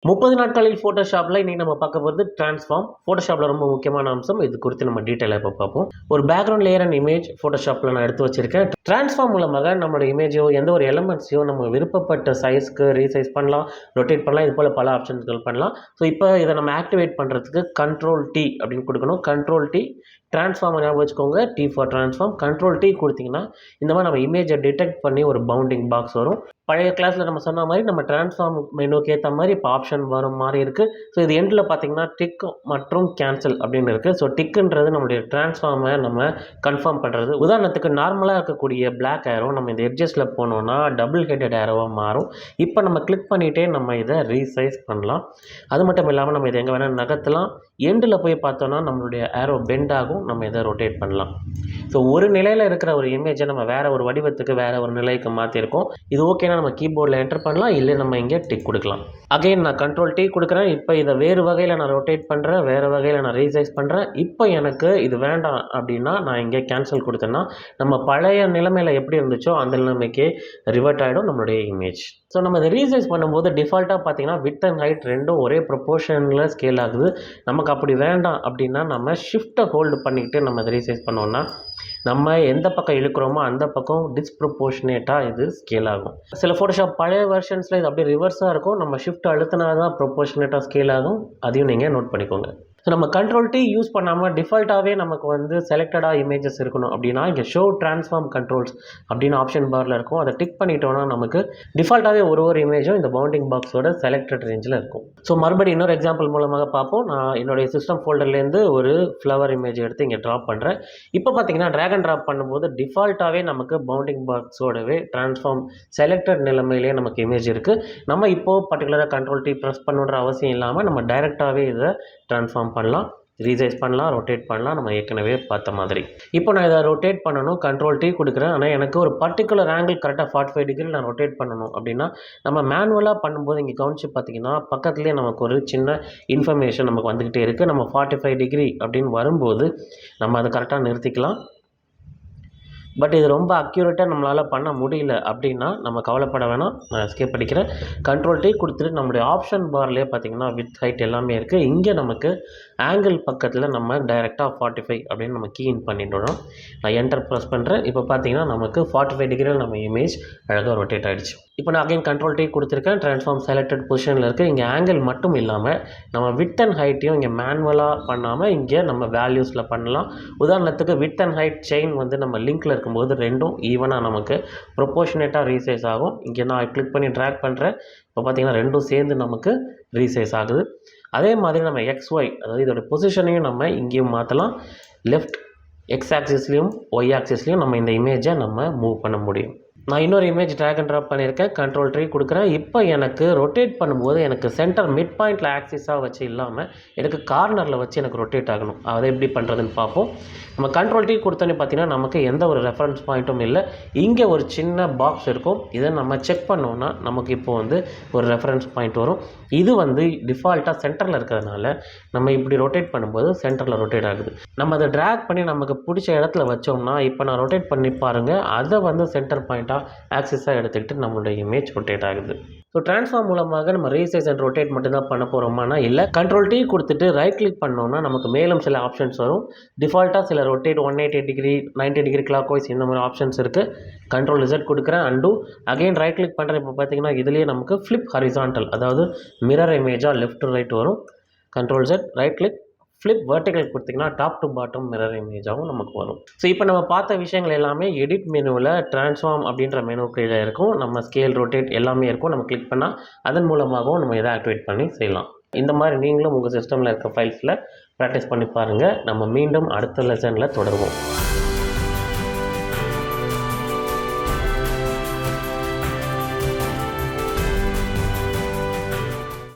30 நாட்களில் ஃபோட்டோஷாப்பில் இன்றைக்கி நம்ம பார்க்க போகிறது ட்ரான்ஸ்ஃபார்ம். ஃபோட்டோஷாப்பில் ரொம்ப முக்கியமான அம்சம். இது குறித்து நம்ம டீட்டெயிலாக இப்போ பார்ப்போம். ஒரு பேக்ரவுண்ட் லேயர் அண்ட் இமேஜ் ஃபோட்டோஷாப்பில் நான் எடுத்து வச்சிருக்கேன். ட்ரான்ஸ்ஃபார்ம் மூலமாக நம்மளோட இமேஜோ எந்த ஒரு எலமெண்ட்ஸையோ நம்ம விருப்பப்பட்ட சைஸ்க்கு ரீசைஸ் பண்ணலாம், ரொட்டேட் பண்ணலாம். இது போல் பல ஆப்ஷன்ஸ்கள் பண்ணலாம். ஸோ இப்போ இதை நம்ம ஆக்டிவேட் பண்ணுறதுக்கு Ctrl+T அப்படின்னு கொடுக்கணும். Ctrl+T ட்ரான்ஸ்ஃபார்ம் ஞாபகம் வச்சுக்கோங்க. T for transform. Ctrl+T கொடுத்தீங்கன்னா இந்த மாதிரி நம்ம இமேஜை டிடெக்ட் பண்ணி ஒரு பவுண்டிங் பாக்ஸ் வரும். பழைய கிளாஸில் நம்ம சொன்ன மாதிரி நம்ம ட்ரான்ஸ்ஃபார்ம் மெனுக்கு ஏற்ற மாதிரி இப்போ ஆப்ஷன் வரும் மாதிரி இருக்குது. ஸோ இது எண்டில் பார்த்தீங்கன்னா டிக் மற்றும் கேன்சல் அப்படின்னு இருக்குது. ஸோ டிக்குன்றது நம்மளுடைய ட்ரான்ஸ்ஃபார்மை நம்ம கன்ஃபார்ம் பண்ணுறது. உதாரணத்துக்கு நார்மலாக இருக்கக்கூடிய பிளாக் ஏரோ நம்ம இந்த எட்ஜஸில் போனோன்னா டபுள் ஹெட்டட் ஏரோவாக மாறும். இப்போ நம்ம கிளிக் பண்ணிகிட்டே நம்ம இதை ரீசைஸ் பண்ணலாம். அது மட்டும் இல்லாமல் நம்ம இதை எங்கே வேணால் நகர்த்தலாம். எண்டில் போய் பார்த்தோன்னா நம்மளுடைய ஏரோ பெண்ட் ஆகும். நம்ம இதை ரொட்டேட் பண்ணலாம். ஸோ ஒரு நிலையில் இருக்கிற ஒரு இமேஜை நம்ம வேறு ஒரு வடிவத்துக்கு வேறு ஒரு நிலைக்கு மாற்றிருக்கோம். இது ஓகேனா நம்ம கீபோர்டில் என்டர் பண்ணலாம், இல்லை நம்ம இங்கே டிக் கொடுக்கலாம். அகைன் நான் Ctrl+T கொடுக்குறேன். இப்போ இதை வேறு வகையில் நான் ரொட்டேட் பண்ணுறேன், வேறு வகையில் நான் ரீசைஸ் பண்ணுறேன். இப்போ எனக்கு இது வேண்டாம் அப்படின்னா நான் இங்கே கேன்சல் கொடுத்தேன்னா நம்ம பழைய நிலைமையில் எப்படி இருந்துச்சோ அந்த நிலைமைக்கே ரிவர்ட் ஆகிடும் நம்மளுடைய இமேஜ். ஸோ நம்ம இதை ரீசைஸ் பண்ணும்போது டிஃபால்ட்டாக பார்த்தீங்கன்னா வித் அண்ட் ஹைட் ரெண்டும் ஒரே ப்ரொப்போர்ஷனில் ஸ்கேல் ஆகுது. நமக்கு அப்படி வேண்டாம் அப்படின்னா நம்ம ஷிஃப்ட்டை ஹோல்டு பண்ணிக்கிட்டு நம்ம இதை ரீசைஸ் பண்ணோன்னா நம்ம எந்த பக்கம் இழுக்கிறோமோ அந்த பக்கம் டிஸ்ப்ரொப்போர்ஷனேட்டாக இது ஸ்கேல் ஆகும். சில ஃபோட்டோஷாப் பழைய வெர்ஷன்ஸில் இது அப்படியே ரிவர்ஸாக இருக்கும். நம்ம ஷிஃப்ட் அழுத்தினா தான் ப்ரொப்போர்ஷனேட்டாக ஸ்கேல் ஆகும். அதையும் நீங்கள் நோட் பண்ணிக்கோங்க. ஸோ நம்ம Ctrl+T யூஸ் பண்ணாமல் டிஃபால்ட்டாகவே நமக்கு வந்து செலக்டடாக இமேஜஸ் இருக்கணும் அப்படின்னா இங்கே ஷோ ட்ரான்ஸ்ஃபார்ம் கண்ட்ரோல்ஸ் அப்படின்னு ஆப்ஷன் பாரில் இருக்கும். அதை டிக் பண்ணிட்டோன்னா நமக்கு டிஃபால்ட்டாகவே ஒரு இமேஜும் இந்த பவுண்டிங் பாக்ஸோட செலக்டட் ரேஞ்சில் இருக்கும். ஸோ மறுபடியும் இன்னொரு எக்ஸாம்பிள் மூலமாக பார்ப்போம். நான் என்னுடைய சிஸ்டம் ஃபோல்டர்லேருந்து ஒரு ஃப்ளவர் இமேஜ் எடுத்து இங்கே ட்ராப் பண்ணுறேன். இப்போ பார்த்தீங்கன்னா ட்ராக் அண்ட் ட்ராப் பண்ணும்போது டிஃபால்ட்டாகவே நமக்கு பவுண்டிங் பாக்ஸோடவே ட்ரான்ஸ்ஃபார்ம் செலக்டட் நிலைமையிலேயே நமக்கு இமேஜ் இருக்குது. நம்ம இப்போது பர்டிகுலராக Ctrl+T ப்ரெஸ் பண்ணுற அவசியம் இல்லாமல் நம்ம டைரெக்டாகவே இதை ட்ரான்ஸ்ஃபார்ம் பண்ணலாம், ரீசைஸ் பண்ணலாம், ரொட்டேட் பண்ணலாம். நம்ம ஏற்கனவே பார்த்த மாதிரி இப்போ நான் இதை ரொட்டேட் பண்ணணும். Ctrl+T கொடுக்குறேன். ஆனால் எனக்கு ஒரு பர்டிகுலர் ஆங்கிள் கரெக்டாக 45 டிகிரி நான் ரொட்டேட் பண்ணணும் அப்படின்னா நம்ம மேனுவலாக பண்ணும்போது இங்கே கவனித்து பார்த்தீங்கன்னா பக்கத்துலேயே நமக்கு ஒரு சின்ன இன்ஃபர்மேஷன் நமக்கு வந்துக்கிட்டே இருக்குது. நம்ம 45 டிகிரி அப்படின்னு வரும்போது நம்ம அதை கரெக்டாக நிறுத்திக்கலாம். பட் இது ரொம்ப அக்யூரேட்டாக நம்மளால் பண்ண முடியல அப்படின்னா நம்ம கவலைப்பட வேணாம். நான் எஸ்கேப் படிக்கிறேன். Ctrl+T கொடுத்துட்டு நம்மளுடைய ஆப்ஷன் பார்லேயே பார்த்தீங்கன்னா வித் ஹைட் எல்லாமே இருக்குது. இங்கே நமக்கு ஆங்கிள் பக்கத்தில் நம்ம டைரெக்டாக 45 அப்படின்னு நம்ம கீ இன் பண்ணிட்டோம். நான் என்டர் ப்ரெஸ் பண்ணுறேன். இப்போ பார்த்தீங்கன்னா நமக்கு 45 டிகிரியில் நம்ம இமேஜ் அழகாக ரொட்டேட் ஆகிடுச்சு. இப்போ நான் அகைன் Ctrl+T கொடுத்துருக்கேன். ட்ரான்ஸ்ஃபார்ம் செலக்டட் பொசிஷனில் இருக்குது. இங்கே ஆங்கிள் மட்டும் இல்லாமல் நம்ம வித் அண்ட் ஹைட்டையும் இங்கே மேனுவலாக பண்ணாமல் இங்கே நம்ம வேல்யூஸில் பண்ணலாம். உதாரணத்துக்கு வித் அண்ட் ஹைட் செயின் வந்து நம்ம லிங்க்கில் இருக்கும்போது ரெண்டும் ஈவனாக நமக்கு ப்ரொப்போர்ஷனேட்டாக ரீசைஸ் ஆகும். இங்கே நான் கிளிக் பண்ணி ட்ராக் பண்ணுறேன். இப்போ பார்த்தீங்கன்னா ரெண்டும் சேர்ந்து நமக்கு ரீசைஸ் ஆகுது. அதே மாதிரி நம்ம XY அதாவது இதோட பொசிஷனையும் நம்ம இங்கேயும் மாற்றலாம். லெஃப்ட் X ஆக்சிஸ்லேயும் Y ஆக்சிஸ்லேயும் நம்ம இந்த இமேஜை நம்ம மூவ் பண்ண முடியும். நான் இன்னொரு இமேஜ் ட்ராக் அண்ட் ட்ராப் பண்ணியிருக்கேன். Ctrl+T கொடுக்குறேன். இப்போ எனக்கு ரொட்டேட் பண்ணும்போது எனக்கு சென்டர் மிட் பாயிண்டில் ஆக்சிஸாக வச்சு இல்லாமல் எனக்கு கார்னரில் வச்சு எனக்கு ரொட்டேட் ஆகணும். அதை எப்படி பண்ணுறதுன்னு பார்ப்போம். நம்ம Ctrl+T கொடுத்தோன்னே பார்த்தீங்கன்னா நமக்கு எந்த ஒரு ரெஃபரன்ஸ் பாயிண்ட்டும் இல்லை. இங்கே ஒரு சின்ன பாக்ஸ் இருக்கும். இதை நம்ம செக் பண்ணோன்னா நமக்கு இப்போ வந்து ஒரு ரெஃபரன்ஸ் பாயிண்ட் வரும். இது வந்து டிஃபால்ட்டாக சென்டரில் இருக்கிறதுனால நம்ம இப்படி ரொட்டேட் பண்ணும்போது சென்டரில் ரொட்டேட் ஆகுது. நம்ம அதை ட்ராக் பண்ணி நமக்கு பிடிச்ச இடத்துல வச்சோம்னா இப்போ நான் ரொட்டேட் பண்ணி பாருங்கள், அதை வந்து சென்டர் பாயிண்ட்டாக ஆக்சிஸாக எடுத்துக்கிட்டு நம்மளுடைய இமேஜ் ரொட்டேட் ஆகுது. ஸோ ட்ரான்ஸ்ஃபார்ம் மூலமாக நம்ம ரீசைஸ் அண்ட் ரொட்டேட் மட்டும்தான் பண்ண போகிறோமானா இல்லை. Ctrl+T கொடுத்துட்டு ரைட் கிளிக் பண்ணோன்னா நமக்கு மேலும் சில ஆப்ஷன்ஸ் வரும். டிஃபால்ட்டாக சில rotate 180 degree 90 degree clockwise இந்த மாதிரி ஆப்ஷன்ஸ் இருக்குது. Ctrl+Z கொடுக்குறேன். அண்டு அகைன் ரைட் கிளிக் பண்ணுறேன். இப்போ பார்த்தீங்கன்னா இதுலேயே நமக்கு ஃப்ளிப் ஹரிசான்டல் அதாவது மிரர் இமேஜாக லெஃப்ட் டு ரைட் வரும். Ctrl+Z right click flip vertical கொடுத்திங்கன்னா டாப் டு பாட்டம் மிரர் இமேஜாகவும் நமக்கு வரும். ஸோ இப்போ நம்ம பார்த்த விஷயங்கள் எல்லாமே எடிட் மெனுவில் ட்ரான்ஸ்ஃபார்ம் அப்படின்ற மெனு கீழே இருக்கும். நம்ம ஸ்கேல் ரொட்டேட் எல்லாமே இருக்கும். நம்ம கிளிக் பண்ணால் அதன் மூலமாகவும் நம்ம இதை ஆக்டிவேட் பண்ணி செய்யலாம். இந்த மாதிரி நீங்களும் உங்கள் சிஸ்டமில் இருக்க ஃபைல்ஸில் ப்ராக்டிஸ் பண்ணி பாருங்கள். நம்ம மீண்டும் அடுத்த லெசனில் தொடருவோம்.